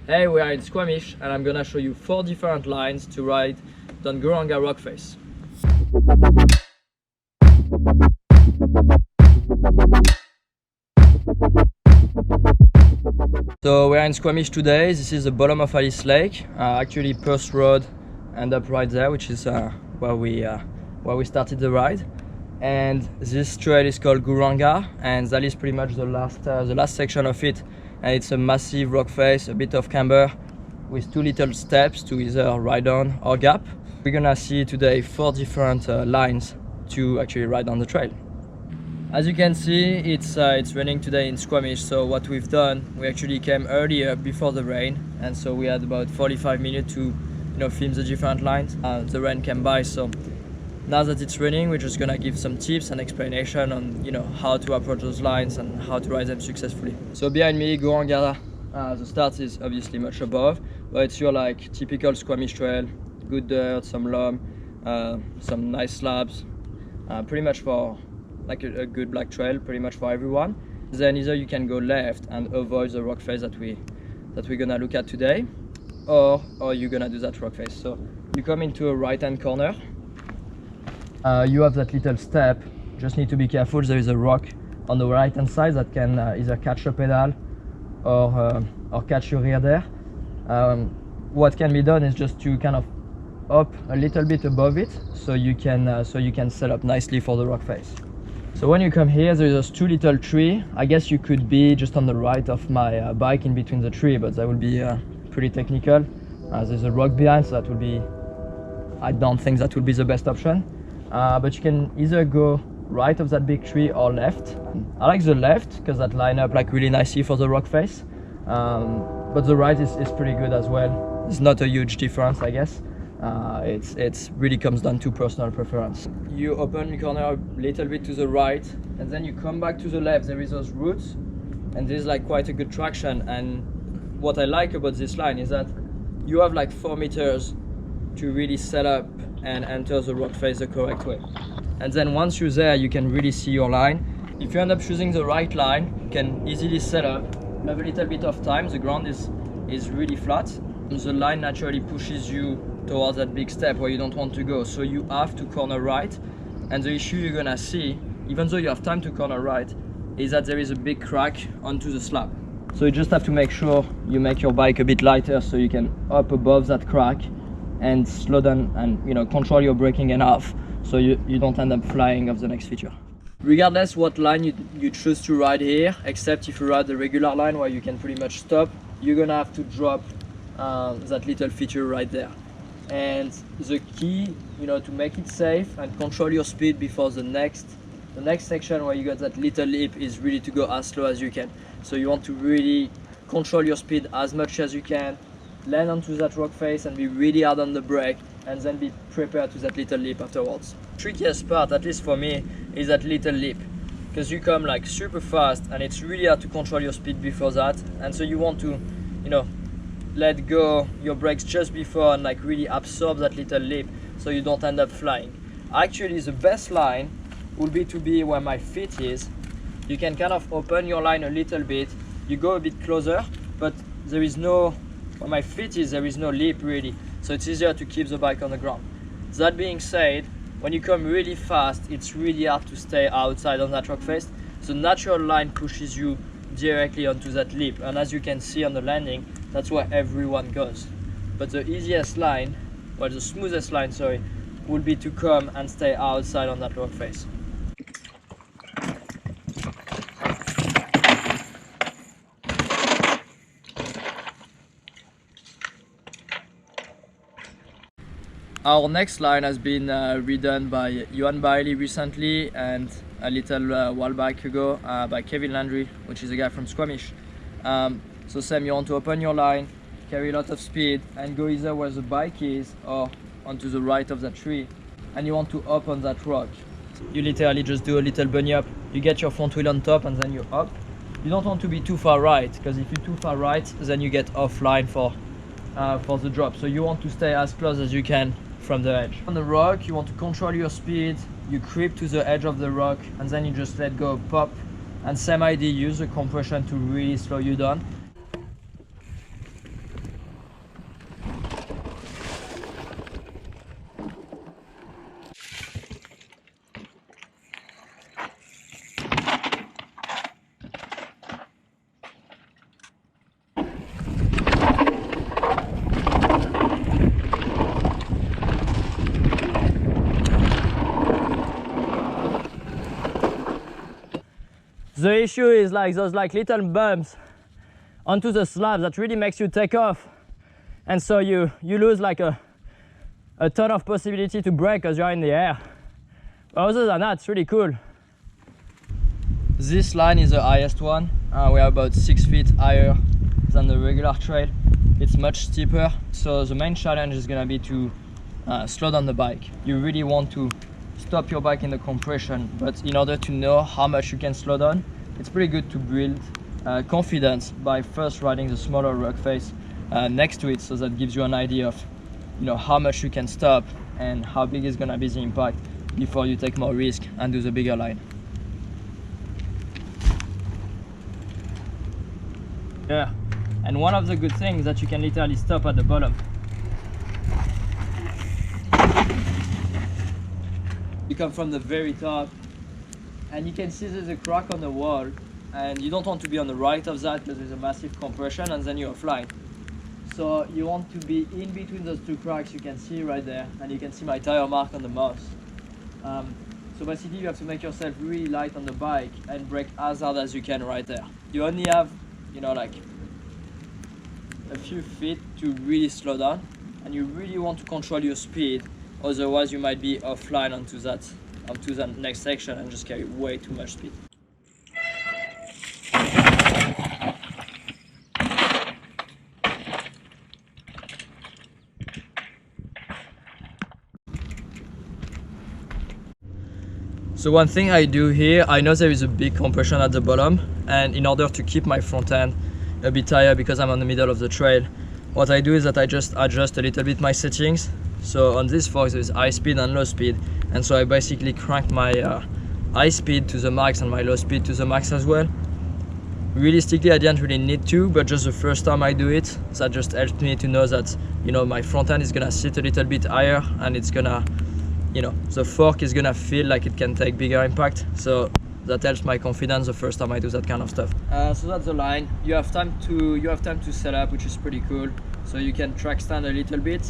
Hey, we are in Squamish and I'm gonna show you 4 different lines to ride down Gouranga rock face. So we are in Squamish today. This is the bottom of Alice Lake, actually Perth Road end up right there, which is where we started the ride. And this trail is called Gouranga, and that is pretty much the last section of it. And it's a massive rock face, a bit of camber, with 2 little steps to either ride on or gap. We're gonna see today 4 different lines to actually ride on the trail. As you can see, it's raining today in Squamish, so what we've done, we actually came earlier before the rain, and so we had about 45 minutes to film the different lines. The rain came by, so now that it's raining, we're just gonna give some tips and explanation on how to approach those lines and how to ride them successfully. So behind me, Gouranga, the start is obviously much above, but it's your typical Squamish trail, good dirt, some loam, some nice slabs, pretty much for a good black trail, pretty much for everyone. Then either you can go left and avoid the rock face that we're gonna look at today, or you're gonna do that rock face. So you come into a right-hand corner. You have that little step, just need to be careful. There is a rock on the right hand side that can either catch your pedal or catch your rear there. What can be done is just to kind of up a little bit above it, so you can set up nicely for the rock face. So when you come here, there is those 2 little trees. I guess you could be just on the right of my bike in between the tree, but that would be pretty technical. There's a rock behind, so that would be, I don't think that would be the best option. But you can either go right of that big tree or left. I like the left because that line up really nicely for the rock face, but the right is pretty good as well. It's not a huge difference, I guess. It really comes down to personal preference. You open the corner a little bit to the right, and then you come back to the left. There is those roots, and there's quite a good traction. And what I like about this line is that you have 4 meters to really set up and enter the rock face the correct way. And then once you're there, you can really see your line. If you end up choosing the right line, you can easily set up. You have a little bit of time. The ground is really flat. The line naturally pushes you towards that big step where you don't want to go, so you have to corner right. And the issue you're gonna see, even though you have time to corner right, is that there is a big crack onto the slab. So you just have to make sure you make your bike a bit lighter so you can up above that crack and slow down and control your braking enough so you don't end up flying off the next feature. Regardless what line you choose to ride here, except if you ride the regular line where you can pretty much stop, you're gonna have to drop that little feature right there. And the key to make it safe and control your speed before the next section where you got that little lip is really to go as slow as you can. So you want to really control your speed as much as you can, land onto that rock face and be really hard on the brake, and then be prepared to that little lip afterwards. Trickiest part, at least for me, is that little lip, because you come super fast and it's really hard to control your speed before that, and so you want to let go your brakes just before and really absorb that little lip so you don't end up flying. Actually, the best line would be to be where my feet is. You can kind of open your line a little bit, you go a bit closer, but there is no, where my feet is, there is no lip really, so it's easier to keep the bike on the ground. That being said, when you come really fast, it's really hard to stay outside on that rock face. The natural line pushes you directly onto that lip, and as you can see on the landing, that's where everyone goes. But the easiest line, well, the smoothest line, sorry, would be to come and stay outside on that rock face. Our next line has been redone by Johan Bailey recently, and a little while back ago by Kevin Landry, which is a guy from Squamish. So Sam, you want to open your line, carry a lot of speed, and go either where the bike is or onto the right of that tree, and you want to up on that rock. You literally just do a little bunny up. You get your front wheel on top and then you up. You don't want to be too far right, because if you're too far right, then you get offline for the drop. So you want to stay as close as you can from the edge. On the rock, you want to control your speed. You creep to the edge of the rock and then you just let go, pop, and same idea, use the compression to really slow you down. The issue is like those like little bumps onto the slab that really makes you take off, and so you lose like a ton of possibility to brake because you're in the air. But other than that, it's really cool. This line is the highest one. We are about 6 feet higher than the regular trail. It's much steeper, so the main challenge is gonna be to slow down the bike. You really want to stop your bike in the compression, but in order to know how much you can slow down, it's pretty good to build confidence by first riding the smaller rock face next to it, so that gives you an idea of how much you can stop and how big is gonna be the impact before you take more risk and do the bigger line. Yeah, and one of the good things is that you can literally stop at the bottom. You come from the very top and you can see there's a crack on the wall, and you don't want to be on the right of that because there's a massive compression and then you're flying. So you want to be in between those two cracks. You can see right there, and you can see my tire mark on the mouse. So basically you have to make yourself really light on the bike and brake as hard as you can right there. You only have like a few feet to really slow down, and you really want to control your speed, otherwise you might be offline onto that next section and just carry way too much speed. So one thing I do here, I know there is a big compression at the bottom, and in order to keep my front end a bit higher because I'm on the middle of the trail, what I do is that I just adjust a little bit my settings. So on this fork there's high speed and low speed, and so I basically crank my high speed to the max and my low speed to the max as well. Realistically I didn't really need to, but just the first time I do it, that just helped me to know that my front end is gonna sit a little bit higher, and it's gonna the fork is gonna feel like it can take bigger impact. So that helps my confidence the first time I do that kind of stuff. So that's the line. You have time to set up, which is pretty cool. So you can track stand a little bit,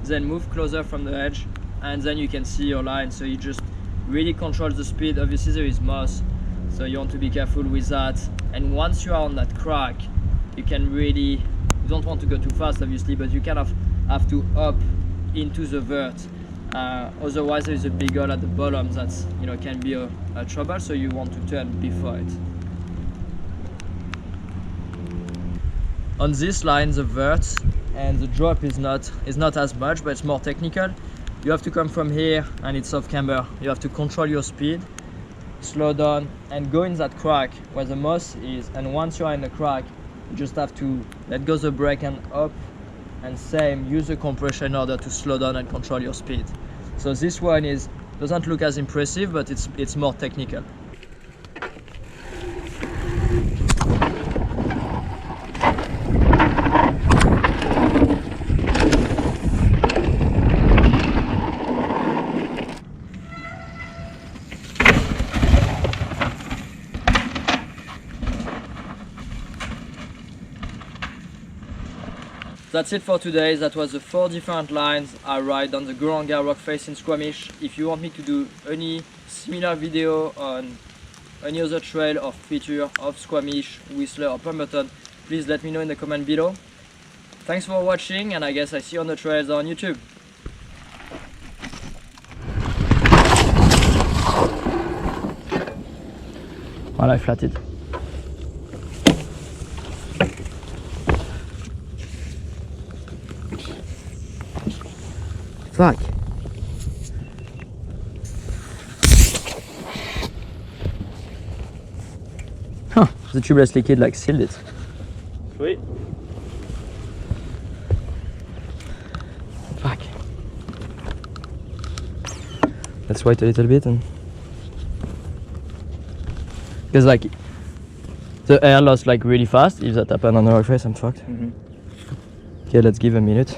then move closer from the edge, and then you can see your line. So you just really control the speed. Obviously there is moss, so you want to be careful with that. And once you are on that crack, you don't want to go too fast obviously, but you kind of have to up into the vert. Otherwise there is a big hole at the bottom that can be a trouble, so you want to turn before it. On this line, the vert and the drop is not as much, but it's more technical. You have to come from here, and it's off camber. You have to control your speed, slow down, and go in that crack where the moss is. And once you are in the crack, you just have to let go the brake and up, and same, use the compression in order to slow down and control your speed. So this one doesn't look as impressive, but it's more technical. That's it for today. That was the 4 different lines I ride on the Gouranga rock face in Squamish. If you want me to do any similar video on any other trail or feature of Squamish, Whistler or Pemberton, please let me know in the comment below. Thanks for watching, and I guess I see you on the trails on YouTube. Voilà, I flatted. Fuck. Huh, the tubeless liquid like sealed it. Sweet. Fuck. Let's wait a little bit, and because like the air lost like really fast. If that happened on the rock face, I'm fucked. Okay, let's give a minute.